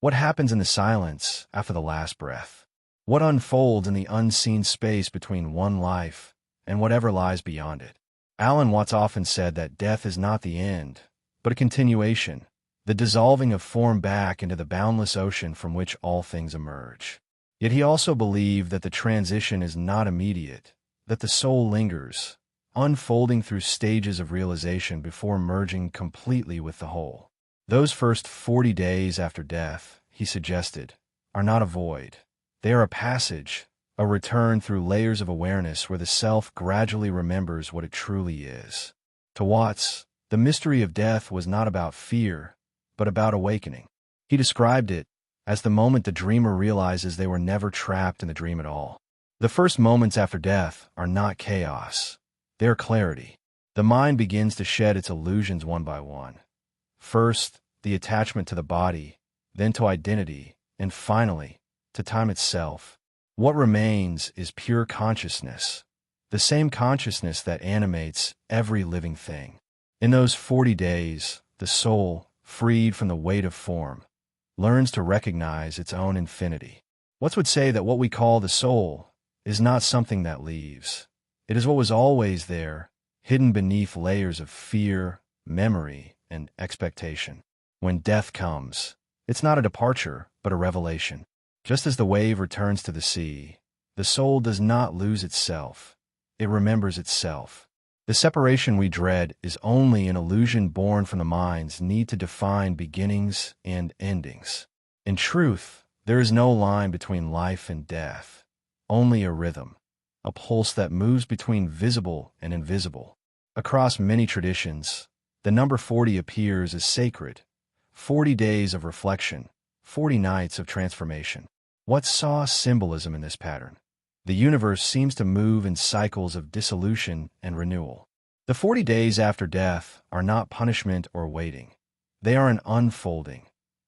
What happens in the silence after the last breath? What unfolds in the unseen space between one life and whatever lies beyond it? Alan Watts often said that death is not the end, but a continuation, the dissolving of form back into the boundless ocean from which all things emerge. Yet he also believed that the transition is not immediate, that the soul lingers, unfolding through stages of realization before merging completely with the whole. Those first 40 days after death, he suggested, are not a void. They are a passage, a return through layers of awareness where the self gradually remembers what it truly is. To Watts, the mystery of death was not about fear, but about awakening. He described it as the moment the dreamer realizes they were never trapped in the dream at all. The first moments after death are not chaos. They are clarity. The mind begins to shed its illusions one by one. First, the attachment to the body, then to identity, and finally, to time itself. What remains is pure consciousness, the same consciousness that animates every living thing. In those 40 days, the soul, freed from the weight of form, learns to recognize its own infinity. Watts would say that what we call the soul is not something that leaves. It is what was always there, hidden beneath layers of fear, memory, and expectation. When death comes, it's not a departure, but a revelation. Just as the wave returns to the sea, the soul does not lose itself. It remembers itself. The separation we dread is only an illusion born from the mind's need to define beginnings and endings. In truth, there is no line between life and death, only a rhythm, a pulse that moves between visible and invisible. Across many traditions, the number 40 appears as sacred, 40 days of reflection, 40 nights of transformation. Watts saw symbolism in this pattern? The universe seems to move in cycles of dissolution and renewal. The 40 days after death are not punishment or waiting. They are an unfolding,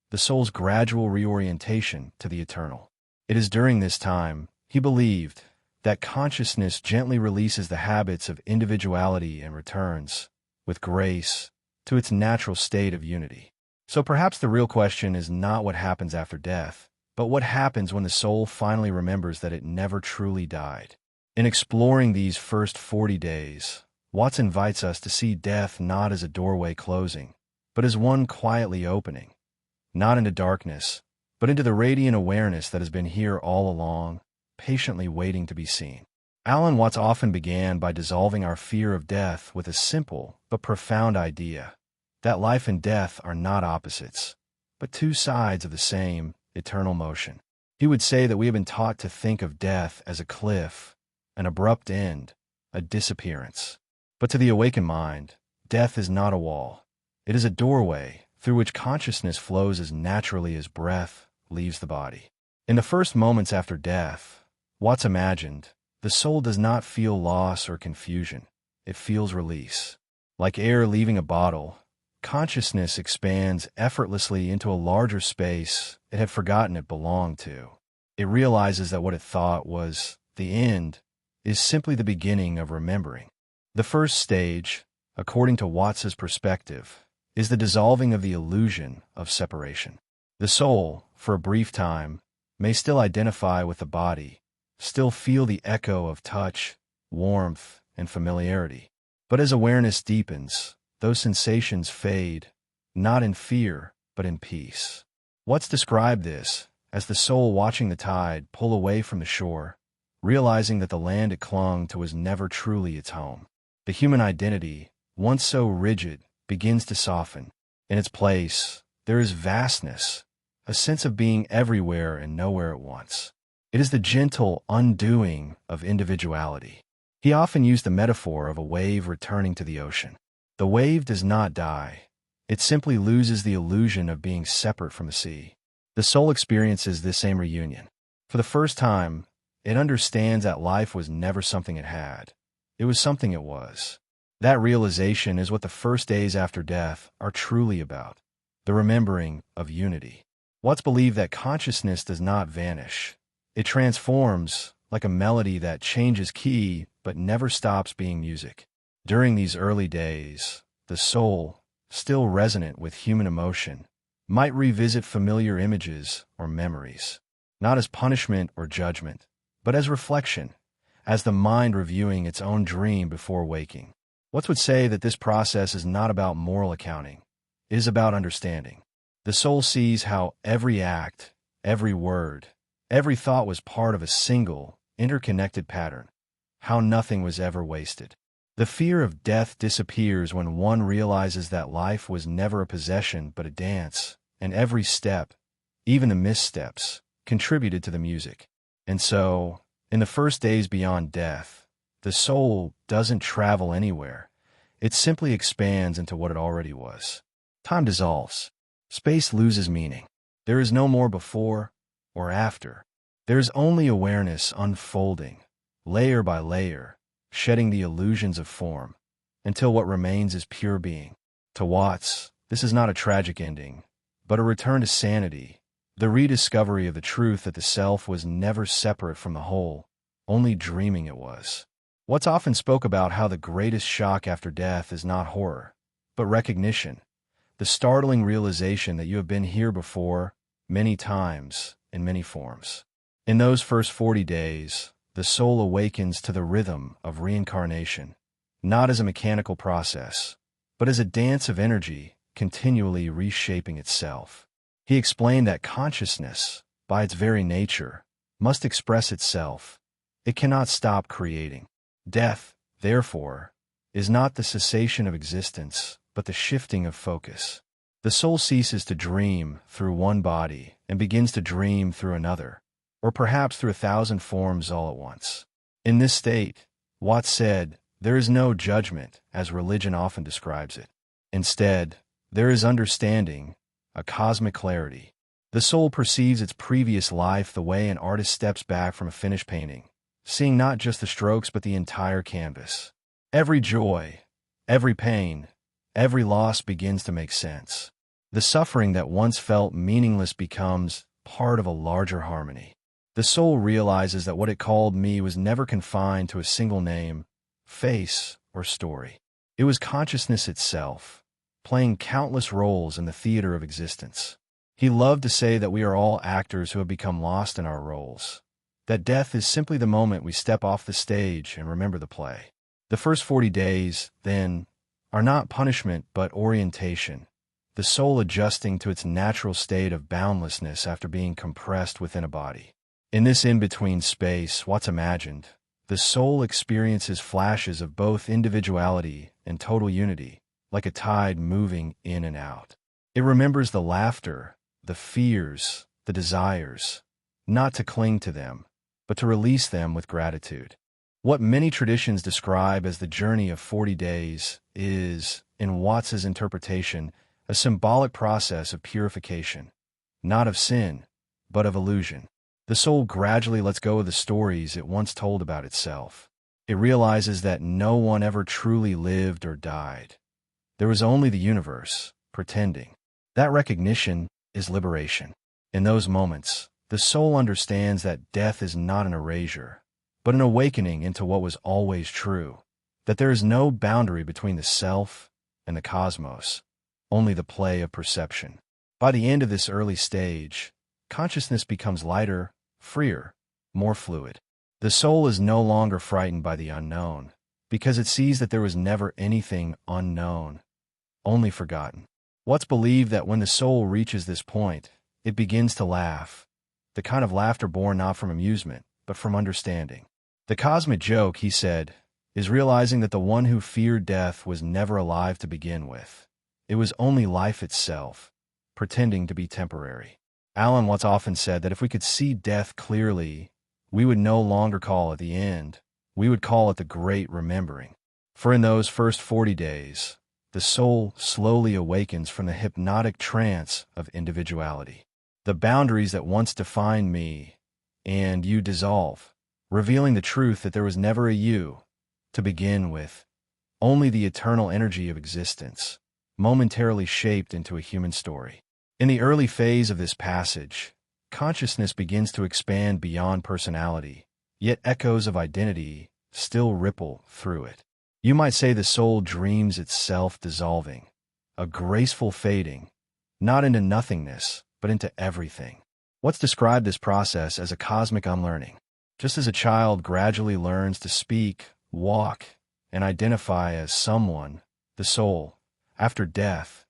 the soul's gradual reorientation to the eternal. It is during this time, he believed, that consciousness gently releases the habits of individuality and returns, with grace, to its natural state of unity. So perhaps the real question is not what happens after death, but what happens when the soul finally remembers that it never truly died. In exploring these first 40 days, Watts invites us to see death not as a doorway closing, but as one quietly opening, not into darkness, but into the radiant awareness that has been here all along, patiently waiting to be seen. Alan Watts often began by dissolving our fear of death with a simple but profound idea, that life and death are not opposites, but two sides of the same eternal motion. He would say that we have been taught to think of death as a cliff, an abrupt end, a disappearance. But to the awakened mind, death is not a wall. It is a doorway through which consciousness flows as naturally as breath leaves the body. In the first moments after death, Watts imagined, the soul does not feel loss or confusion. It feels release. Like air leaving a bottle, consciousness expands effortlessly into a larger space it had forgotten it belonged to. It realizes that what it thought was the end is simply the beginning of remembering. The first stage, according to Watts's perspective, is the dissolving of the illusion of separation. The soul, for a brief time, may still identify with the body, still feel the echo of touch, warmth, and familiarity. But as awareness deepens, those sensations fade, not in fear, but in peace. Watts described this as the soul watching the tide pull away from the shore, realizing that the land it clung to was never truly its home. The human identity, once so rigid, begins to soften. In its place, there is vastness, a sense of being everywhere and nowhere at once. It is the gentle undoing of individuality. He often used the metaphor of a wave returning to the ocean. The wave does not die. It simply loses the illusion of being separate from the sea. The soul experiences this same reunion. For the first time, it understands that life was never something it had. It was something it was. That realization is what the first days after death are truly about, the remembering of unity. Watts believed that consciousness does not vanish. It transforms, like a melody that changes key but never stops being music. During these early days, the soul, still resonant with human emotion, might revisit familiar images or memories, not as punishment or judgment, but as reflection, as the mind reviewing its own dream before waking. Watts would say that this process is not about moral accounting, it is about understanding. The soul sees how every act, every word, every thought was part of a single, interconnected pattern, how nothing was ever wasted. The fear of death disappears when one realizes that life was never a possession but a dance, and every step, even the missteps, contributed to the music. And so, in the first days beyond death, the soul doesn't travel anywhere. It simply expands into what it already was. Time dissolves. Space loses meaning. There is no more before or after. There is only awareness unfolding, layer by layer, shedding the illusions of form, until what remains is pure being. To Watts, this is not a tragic ending, but a return to sanity, the rediscovery of the truth that the self was never separate from the whole, only dreaming it was. Watts often spoke about how the greatest shock after death is not horror, but recognition, the startling realization that you have been here before, many times, in many forms. In those first 40 days, the soul awakens to the rhythm of reincarnation, not as a mechanical process, but as a dance of energy continually reshaping itself. He explained that consciousness, by its very nature, must express itself. It cannot stop creating. Death, therefore, is not the cessation of existence, but the shifting of focus. The soul ceases to dream through one body and begins to dream through another, or perhaps through 1,000 forms all at once. In this state, Watts said, there is no judgment, as religion often describes it. Instead, there is understanding, a cosmic clarity. The soul perceives its previous life the way an artist steps back from a finished painting, seeing not just the strokes but the entire canvas. Every joy, every pain, every loss begins to make sense. The suffering that once felt meaningless becomes part of a larger harmony. The soul realizes that what it called me was never confined to a single name, face, or story. It was consciousness itself, playing countless roles in the theater of existence. He loved to say that we are all actors who have become lost in our roles, that death is simply the moment we step off the stage and remember the play. The first 40 days, then, are not punishment but orientation, the soul adjusting to its natural state of boundlessness after being compressed within a body. In this in-between space, Watts imagined, the soul experiences flashes of both individuality and total unity, like a tide moving in and out. It remembers the laughter, the fears, the desires, not to cling to them, but to release them with gratitude. What many traditions describe as the journey of 40 days is, in Watts's interpretation, a symbolic process of purification, not of sin, but of illusion. The soul gradually lets go of the stories it once told about itself. It realizes that no one ever truly lived or died. There was only the universe, pretending. That recognition is liberation. In those moments, the soul understands that death is not an erasure, but an awakening into what was always true, that there is no boundary between the self and the cosmos, only the play of perception. By the end of this early stage, consciousness becomes lighter, freer, more fluid. The soul is no longer frightened by the unknown, because it sees that there was never anything unknown, only forgotten. Watts believed that when the soul reaches this point, it begins to laugh, the kind of laughter born not from amusement, but from understanding. The cosmic joke, he said, is realizing that the one who feared death was never alive to begin with. It was only life itself, pretending to be temporary. Alan Watts often said that if we could see death clearly, we would no longer call it the end, we would call it the great remembering. For in those first 40 days, the soul slowly awakens from the hypnotic trance of individuality. The boundaries that once defined me and you dissolve, revealing the truth that there was never a you, to begin with, only the eternal energy of existence, momentarily shaped into a human story. In the early phase of this passage, consciousness begins to expand beyond personality, yet echoes of identity still ripple through it. You might say the soul dreams itself dissolving, a graceful fading, not into nothingness, but into everything. Watts described this process as a cosmic unlearning. Just as a child gradually learns to speak, walk, and identify as someone, the soul, after death,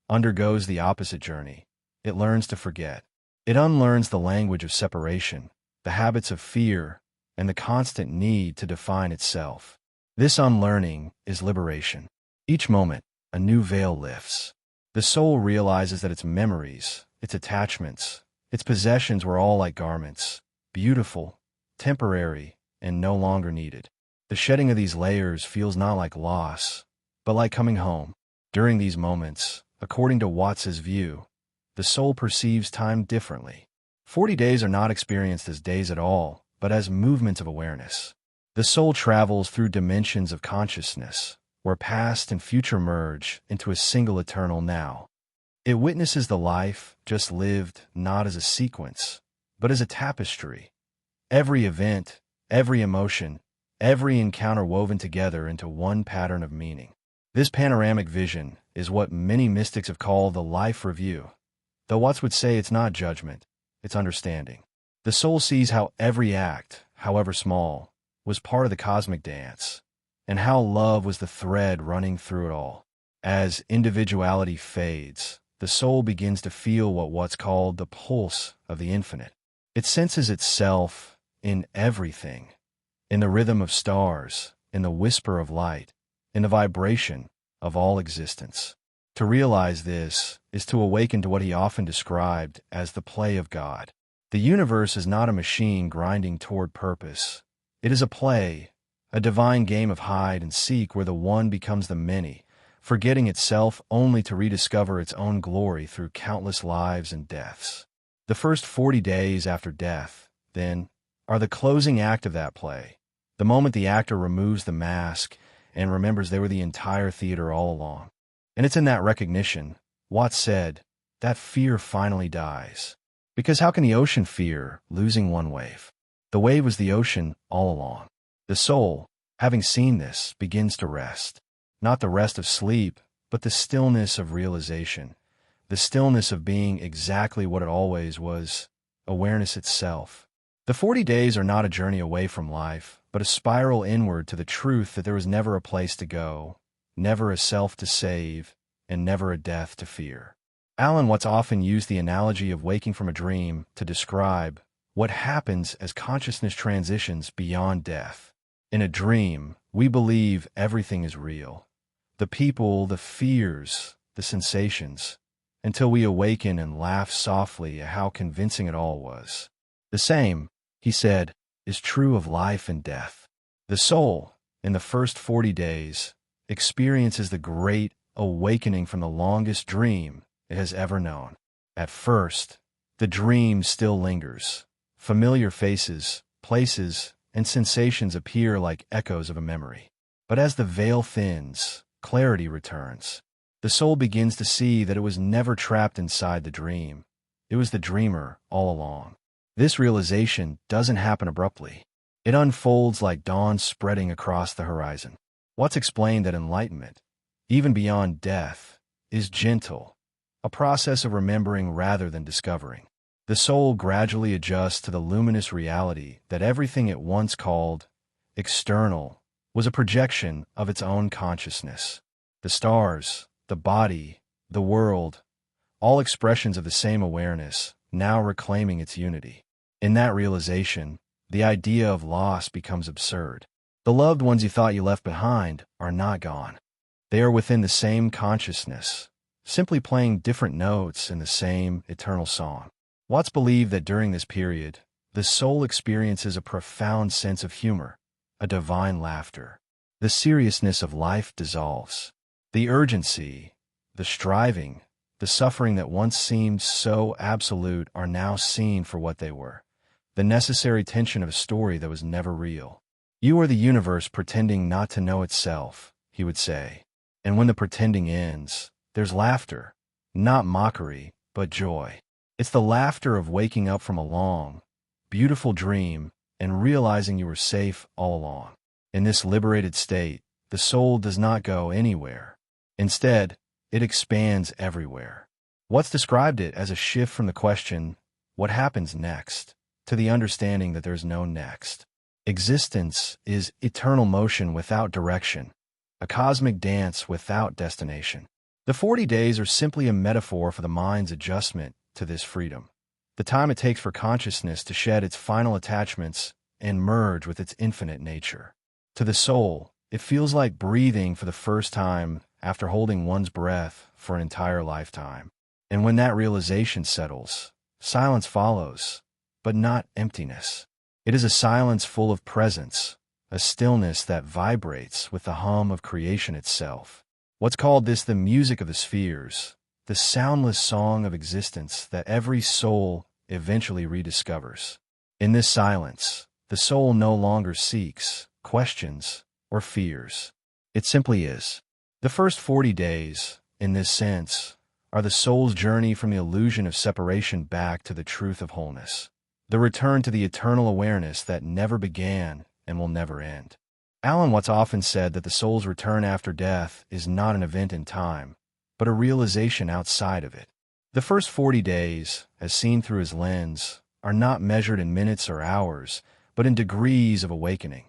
undergoes the opposite journey. It learns to forget. It unlearns the language of separation, the habits of fear, and the constant need to define itself. This unlearning is liberation. Each moment, a new veil lifts. The soul realizes that its memories, its attachments, its possessions were all like garments, beautiful, temporary, and no longer needed. The shedding of these layers feels not like loss, but like coming home. During these moments, according to Watts's view, the soul perceives time differently. 40 days are not experienced as days at all, but as movements of awareness. The soul travels through dimensions of consciousness, where past and future merge into a single eternal now. It witnesses the life just lived not as a sequence, but as a tapestry. Every event, every emotion, every encounter woven together into one pattern of meaning. This panoramic vision is what many mystics have called the life review, though Watts would say it's not judgment, it's understanding. The soul sees how every act, however small, was part of the cosmic dance, and how love was the thread running through it all. As individuality fades, the soul begins to feel what Watts called the pulse of the infinite. It senses itself in everything, in the rhythm of stars, in the whisper of light, in the vibration of all existence. To realize this is to awaken to what he often described as the play of God. The universe is not a machine grinding toward purpose. It is a play, a divine game of hide and seek where the one becomes the many, forgetting itself only to rediscover its own glory through countless lives and deaths. The first 40 days after death, then, are the closing act of that play, the moment the actor removes the mask and remembers they were the entire theater all along. And it's in that recognition, Watts said, that fear finally dies. Because how can the ocean fear losing one wave? The wave was the ocean all along. The soul, having seen this, begins to rest. Not the rest of sleep, but the stillness of realization, the stillness of being exactly what it always was, awareness itself. The 40 days are not a journey away from life, but a spiral inward to the truth that there was never a place to go, never a self to save, and never a death to fear. Alan Watts often used the analogy of waking from a dream to describe what happens as consciousness transitions beyond death. In a dream, we believe everything is real. The people, the fears, the sensations, until we awaken and laugh softly at how convincing it all was. The same, he said, is true of life and death. The soul, in the first 40 days, experiences the great awakening from the longest dream it has ever known. At first, the dream still lingers. Familiar faces, places, and sensations appear like echoes of a memory. But as the veil thins, clarity returns. The soul begins to see that it was never trapped inside the dream. It was the dreamer all along. This realization doesn't happen abruptly. It unfolds like dawn spreading across the horizon. Watts explained that enlightenment, even beyond death, is gentle, a process of remembering rather than discovering. The soul gradually adjusts to the luminous reality that everything it once called external was a projection of its own consciousness. The stars, the body, the world, all expressions of the same awareness, now reclaiming its unity. In that realization, the idea of loss becomes absurd. The loved ones you thought you left behind are not gone. They are within the same consciousness, simply playing different notes in the same eternal song. Watts believed that during this period, the soul experiences a profound sense of humor, a divine laughter. The seriousness of life dissolves. The urgency, the striving, the suffering that once seemed so absolute are now seen for what they were, the necessary tension of a story that was never real. You are the universe pretending not to know itself, he would say. And when the pretending ends, there's laughter, not mockery, but joy. It's the laughter of waking up from a long, beautiful dream and realizing you were safe all along. In this liberated state, the soul does not go anywhere. Instead, it expands everywhere. What's described it as a shift from the question, what happens next, to the understanding that there's no next. Existence is eternal motion without direction, a cosmic dance without destination. The 40 days are simply a metaphor for the mind's adjustment to this freedom, the time it takes for consciousness to shed its final attachments and merge with its infinite nature. To the soul, it feels like breathing for the first time after holding one's breath for an entire lifetime. And when that realization settles, silence follows, but not emptiness. It is a silence full of presence, a stillness that vibrates with the hum of creation itself. What's called this the music of the spheres, the soundless song of existence that every soul eventually rediscovers. In this silence, the soul no longer seeks, questions, or fears. It simply is. The first 40 days, in this sense, are the soul's journey from the illusion of separation back to the truth of wholeness, the return to the eternal awareness that never began and will never end. Alan Watts often said that the soul's return after death is not an event in time, but a realization outside of it. The first 40 days, as seen through his lens, are not measured in minutes or hours, but in degrees of awakening,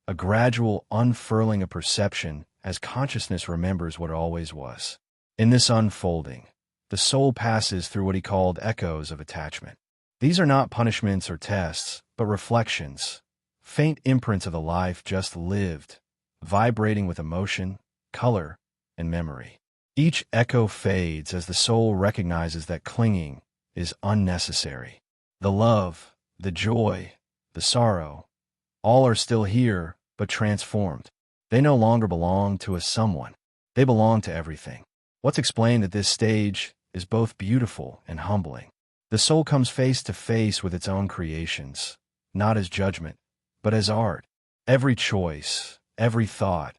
a gradual unfurling of perception as consciousness remembers what it always was. In this unfolding, the soul passes through what he called echoes of attachment. These are not punishments or tests, but reflections, faint imprints of the life just lived, vibrating with emotion, color, and memory. Each echo fades as the soul recognizes that clinging is unnecessary. The love, the joy, the sorrow, all are still here, but transformed. They no longer belong to a someone. They belong to everything. What's explained at this stage is both beautiful and humbling. The soul comes face to face with its own creations, not as judgment, but as art. Every choice, every thought,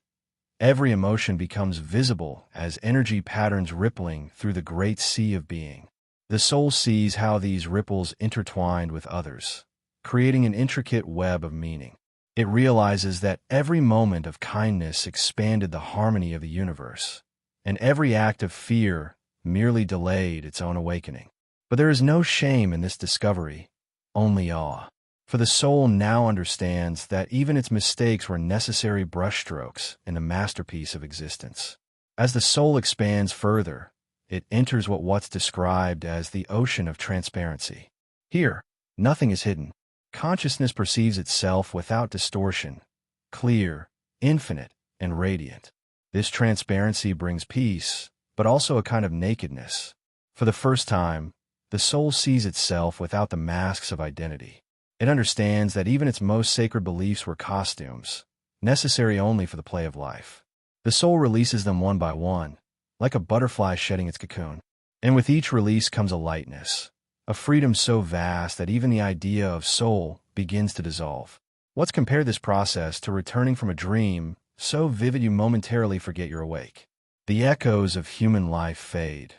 every emotion becomes visible as energy patterns rippling through the great sea of being. The soul sees how these ripples intertwined with others, creating an intricate web of meaning. It realizes that every moment of kindness expanded the harmony of the universe, and every act of fear merely delayed its own awakening. But there is no shame in this discovery, only awe. For the soul now understands that even its mistakes were necessary brushstrokes in the masterpiece of existence. As the soul expands further, it enters what Watts described as the ocean of transparency. Here, nothing is hidden. Consciousness perceives itself without distortion, clear, infinite, and radiant. This transparency brings peace, but also a kind of nakedness. For the first time, the soul sees itself without the masks of identity. It understands that even its most sacred beliefs were costumes, necessary only for the play of life. The soul releases them one by one, like a butterfly shedding its cocoon. And with each release comes a lightness, a freedom so vast that even the idea of soul begins to dissolve. Let's compare this process to returning from a dream so vivid you momentarily forget you're awake. The echoes of human life fade,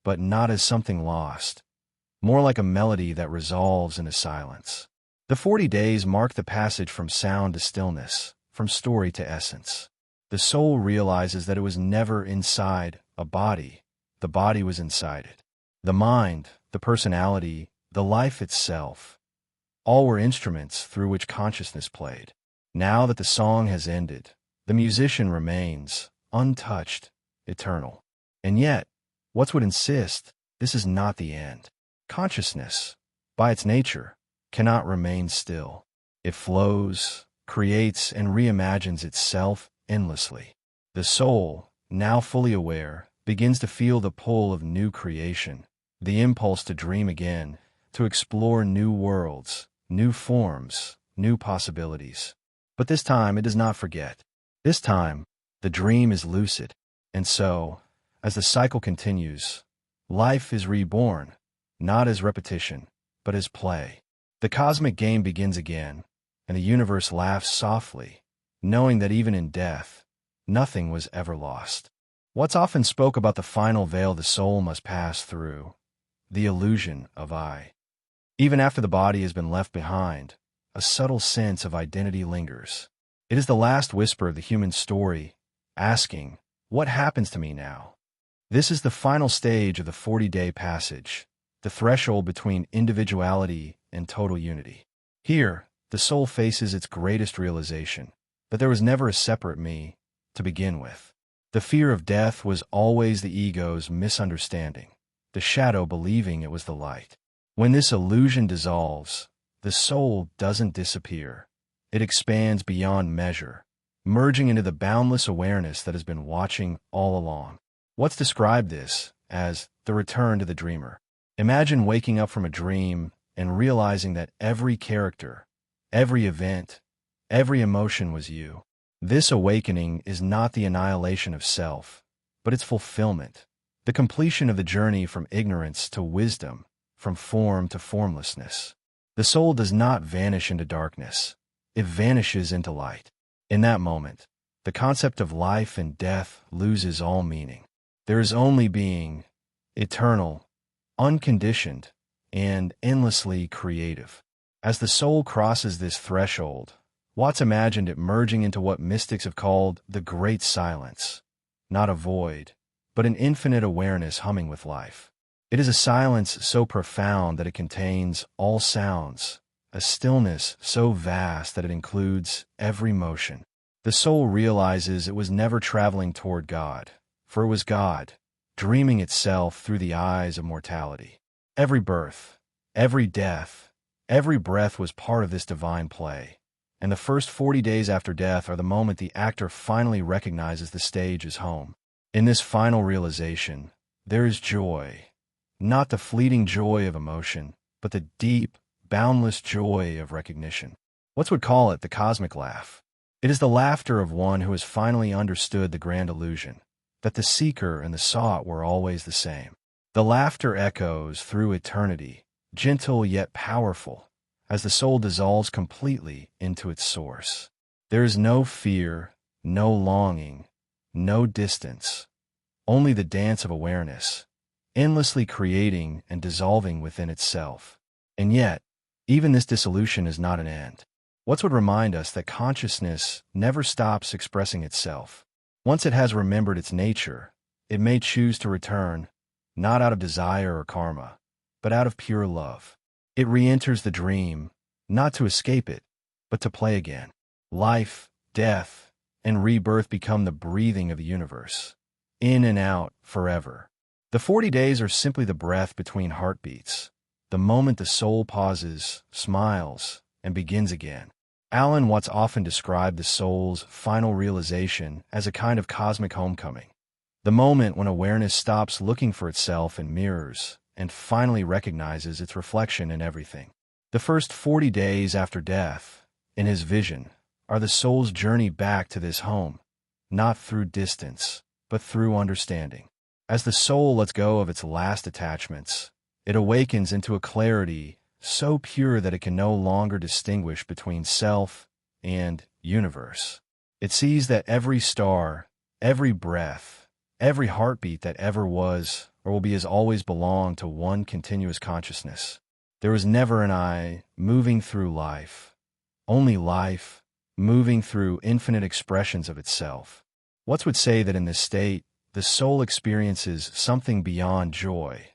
but not as something lost, more like a melody that resolves into silence. The 40 days mark the passage from sound to stillness, from story to essence. The soul realizes that it was never inside a body. The body was inside it. The mind, the personality, the life itself, all were instruments through which consciousness played. Now that the song has ended, the musician remains, untouched, eternal. And yet, Watts would insist this is not the end. Consciousness, by its nature, cannot remain still. It flows, creates, and reimagines itself endlessly. The soul, now fully aware, begins to feel the pull of new creation, the impulse to dream again, to explore new worlds, new forms, new possibilities. But this time it does not forget. This time, the dream is lucid. And so, as the cycle continues, life is reborn, not as repetition, but as play. The cosmic game begins again, and the universe laughs softly, knowing that even in death, nothing was ever lost. Watts often spoke about the final veil the soul must pass through, the illusion of I. Even after the body has been left behind, a subtle sense of identity lingers. It is the last whisper of the human story, asking, what happens to me now? This is the final stage of the 40-day passage, the threshold between individuality and total unity. Here, the soul faces its greatest realization, that there was never a separate me to begin with. The fear of death was always the ego's misunderstanding, the shadow believing it was the light. When this illusion dissolves, the soul doesn't disappear. It expands beyond measure, merging into the boundless awareness that has been watching all along. What's described this as the return to the dreamer. Imagine waking up from a dream and realizing that every character, every event, every emotion was you. This awakening is not the annihilation of self, but its fulfillment, the completion of the journey from ignorance to wisdom, from form to formlessness. The soul does not vanish into darkness. It vanishes into light. In that moment, the concept of life and death loses all meaning. There is only being, eternal, unconditioned, and endlessly creative. As the soul crosses this threshold, Watts imagined it merging into what mystics have called the Great Silence, not a void, but an infinite awareness humming with life. It is a silence so profound that it contains all sounds, a stillness so vast that it includes every motion. The soul realizes it was never traveling toward God, for it was God, dreaming itself through the eyes of mortality. Every birth, every death, every breath was part of this divine play, and the first 40 days after death are the moment the actor finally recognizes the stage is home. In this final realization, there is joy, not the fleeting joy of emotion, but the deep, boundless joy of recognition. Watts would call it the cosmic laugh. It is the laughter of one who has finally understood the grand illusion, that the seeker and the sought were always the same. The laughter echoes through eternity, gentle yet powerful, as the soul dissolves completely into its source. There is no fear, no longing, no distance, only the dance of awareness, endlessly creating and dissolving within itself. And yet, even this dissolution is not an end. Watts would remind us that consciousness never stops expressing itself. Once it has remembered its nature, it may choose to return, not out of desire or karma, but out of pure love. It re-enters the dream, not to escape it, but to play again. Life, death, and rebirth become the breathing of the universe, in and out forever. The 40 days are simply the breath between heartbeats, the moment the soul pauses, smiles, and begins again. Alan Watts often described the soul's final realization as a kind of cosmic homecoming, the moment when awareness stops looking for itself in mirrors and finally recognizes its reflection in everything. The first 40 days after death, in his vision, are the soul's journey back to this home, not through distance, but through understanding. As the soul lets go of its last attachments, it awakens into a clarity so pure that it can no longer distinguish between self and universe. It sees that every star, every breath, every heartbeat that ever was or will be has always belonged to one continuous consciousness. There was never an I moving through life, only life moving through infinite expressions of itself. Watts would say that in this state, the soul experiences something beyond joy,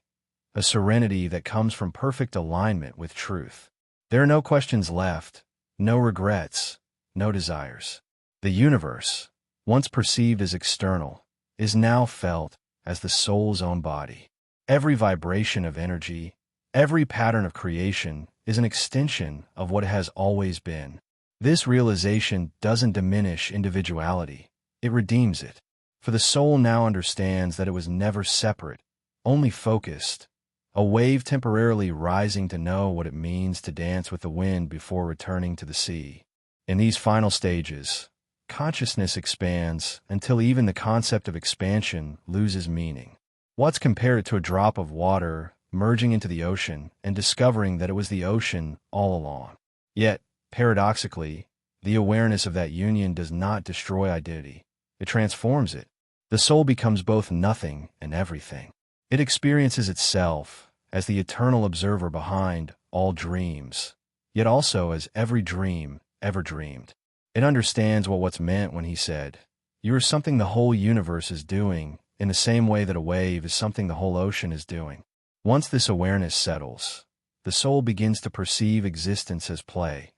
a serenity that comes from perfect alignment with truth. There are no questions left, no regrets, no desires. The universe, once perceived as external, is now felt as the soul's own body. Every vibration of energy, every pattern of creation is an extension of what has always been. This realization doesn't diminish individuality, it redeems it. For the soul now understands that it was never separate, only focused, a wave temporarily rising to know what it means to dance with the wind before returning to the sea. In these final stages, consciousness expands until even the concept of expansion loses meaning. Watts compared it to a drop of water merging into the ocean and discovering that it was the ocean all along. Yet, paradoxically, the awareness of that union does not destroy identity. It transforms it. The soul becomes both nothing and everything. It experiences itself as the eternal observer behind all dreams, yet also as every dream ever dreamed. It understands what Watts meant when he said, "You are something the whole universe is doing in the same way that a wave is something the whole ocean is doing. Once this awareness settles, the soul begins to perceive existence as play,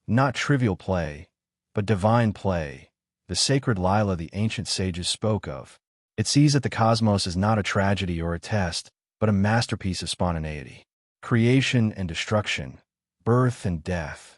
not trivial play, but divine play, the sacred Lila the ancient sages spoke of. It sees that the cosmos is not a tragedy or a test, but a masterpiece of spontaneity. Creation and destruction, birth and death,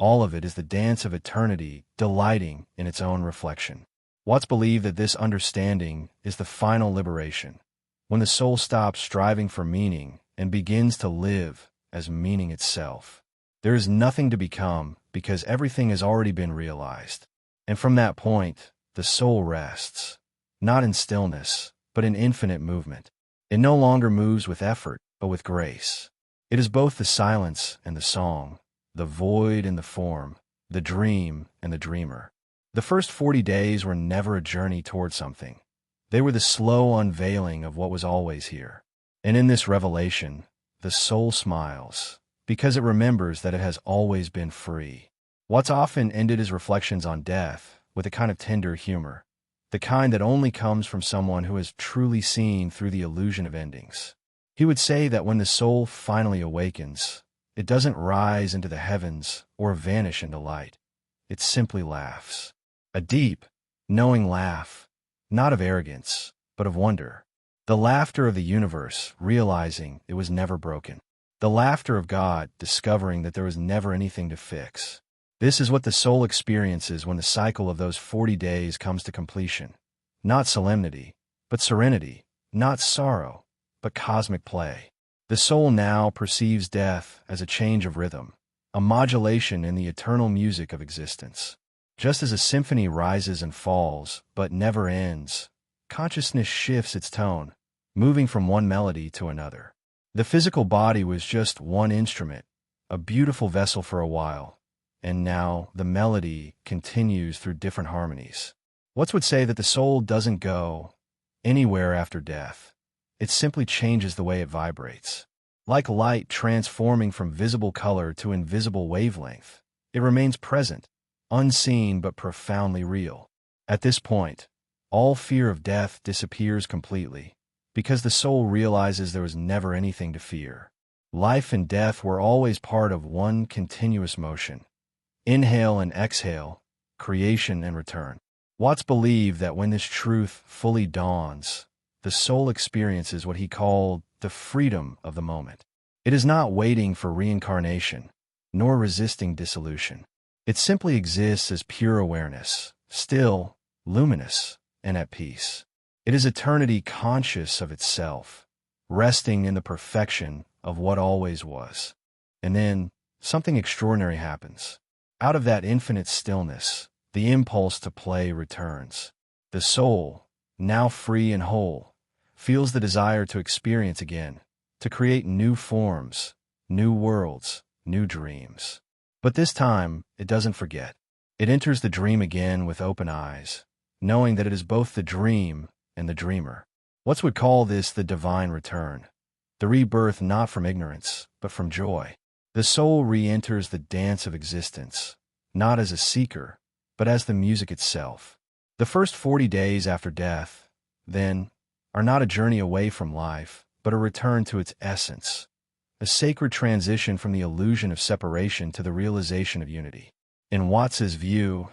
all of it is the dance of eternity, delighting in its own reflection. Watts believed that this understanding is the final liberation, when the soul stops striving for meaning and begins to live as meaning itself. There is nothing to become because everything has already been realized. And from that point, the soul rests, not in stillness, but in infinite movement. It no longer moves with effort, but with grace. It is both the silence and the song, the void and the form, the dream and the dreamer. The first 40 days were never a journey toward something. They were the slow unveiling of what was always here. And in this revelation, the soul smiles, because it remembers that it has always been free. Watts often ended his reflections on death with a kind of tender humor, the kind that only comes from someone who has truly seen through the illusion of endings. He would say that when the soul finally awakens, it doesn't rise into the heavens or vanish into light. It simply laughs. A deep, knowing laugh, not of arrogance, but of wonder. The laughter of the universe, realizing it was never broken. The laughter of God, discovering that there was never anything to fix. This is what the soul experiences when the cycle of those 40 days comes to completion. Not solemnity, but serenity. Not sorrow, but cosmic play. The soul now perceives death as a change of rhythm, a modulation in the eternal music of existence. Just as a symphony rises and falls, but never ends, consciousness shifts its tone, moving from one melody to another. The physical body was just one instrument, a beautiful vessel for a while, and now the melody continues through different harmonies. Watts would say that the soul doesn't go anywhere after death. It simply changes the way it vibrates. Like light transforming from visible color to invisible wavelength, it remains present, unseen but profoundly real. At this point, all fear of death disappears completely, because the soul realizes there was never anything to fear. Life and death were always part of one continuous motion. Inhale and exhale, creation and return. Watts believed that when this truth fully dawns, the soul experiences what he called the freedom of the moment. It is not waiting for reincarnation, nor resisting dissolution. It simply exists as pure awareness, still, luminous, and at peace. It is eternity conscious of itself, resting in the perfection of what always was. And then, something extraordinary happens. Out of that infinite stillness, the impulse to play returns. The soul, now free and whole, feels the desire to experience again, to create new forms, new worlds, new dreams. But this time, it doesn't forget. It enters the dream again with open eyes, knowing that it is both the dream and the dreamer. Watts would call this the divine return, the rebirth not from ignorance, but from joy. The soul re-enters the dance of existence, not as a seeker, but as the music itself. The first 40 days after death, then, are not a journey away from life, but a return to its essence, a sacred transition from the illusion of separation to the realization of unity. In Watts's view,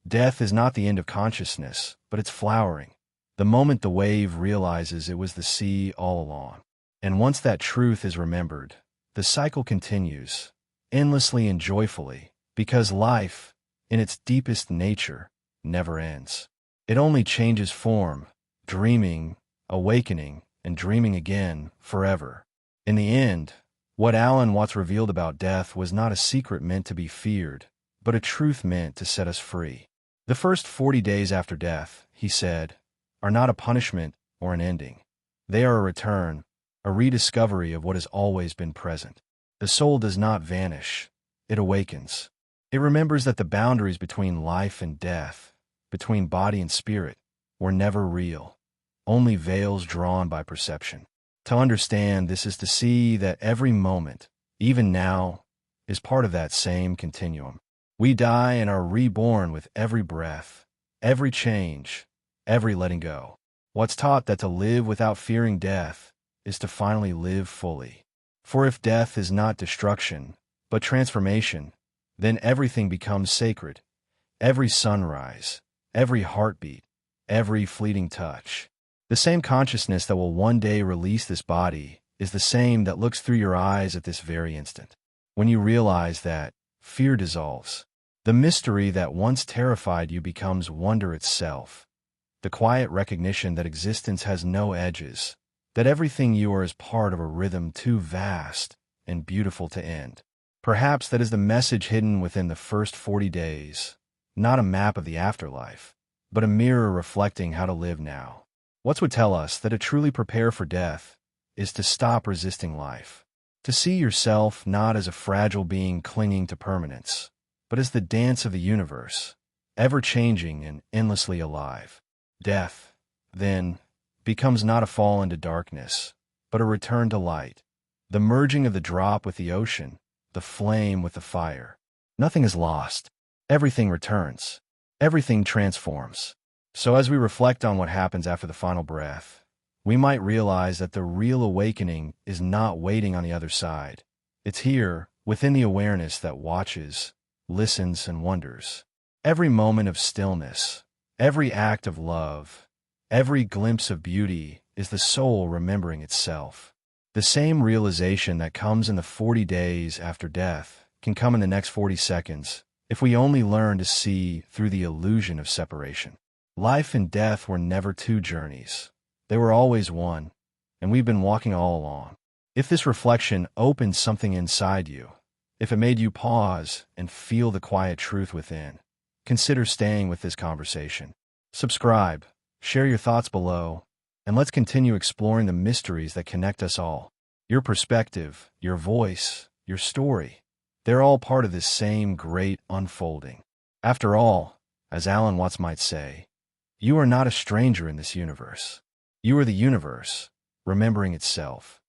death is not the end of consciousness, but its flowering, the moment the wave realizes it was the sea all along. And once that truth is remembered, the cycle continues, endlessly and joyfully, because life, in its deepest nature, never ends. It only changes form, dreaming, awakening, and dreaming again, forever. In the end, what Alan Watts revealed about death was not a secret meant to be feared, but a truth meant to set us free. The first 40 days after death, he said, are not a punishment or an ending. They are a return, a rediscovery of what has always been present. The soul does not vanish, it awakens. It remembers that the boundaries between life and death, between body and spirit, were never real, only veils drawn by perception. To understand this is to see that every moment, even now, is part of that same continuum. We die and are reborn with every breath, every change, every letting go. Watts taught that to live without fearing death is to finally live fully. For if death is not destruction, but transformation, then everything becomes sacred. Every sunrise, every heartbeat, every fleeting touch. The same consciousness that will one day release this body is the same that looks through your eyes at this very instant. When you realize that, fear dissolves. The mystery that once terrified you becomes wonder itself. The quiet recognition that existence has no edges, that everything you are is part of a rhythm too vast and beautiful to end. Perhaps that is the message hidden within the first 40 days, not a map of the afterlife, but a mirror reflecting how to live now. Watts would tell us that to truly prepare for death is to stop resisting life, to see yourself not as a fragile being clinging to permanence, but as the dance of the universe, ever-changing and endlessly alive. Death, then, becomes not a fall into darkness, but a return to light, the merging of the drop with the ocean, the flame with the fire. Nothing is lost. Everything returns. Everything transforms. So as we reflect on what happens after the final breath, we might realize that the real awakening is not waiting on the other side. It's here, within the awareness that watches, listens, and wonders. Every moment of stillness, every act of love, every glimpse of beauty is the soul remembering itself. The same realization that comes in the 40 days after death can come in the next 40 seconds if we only learn to see through the illusion of separation. Life and death were never two journeys. They were always one, and we've been walking all along. If this reflection opened something inside you, if it made you pause and feel the quiet truth within, consider staying with this conversation. Subscribe, share your thoughts below, and let's continue exploring the mysteries that connect us all. Your perspective, your voice, your story, they're all part of this same great unfolding. After all, as Alan Watts might say, you are not a stranger in this universe. You are the universe, remembering itself.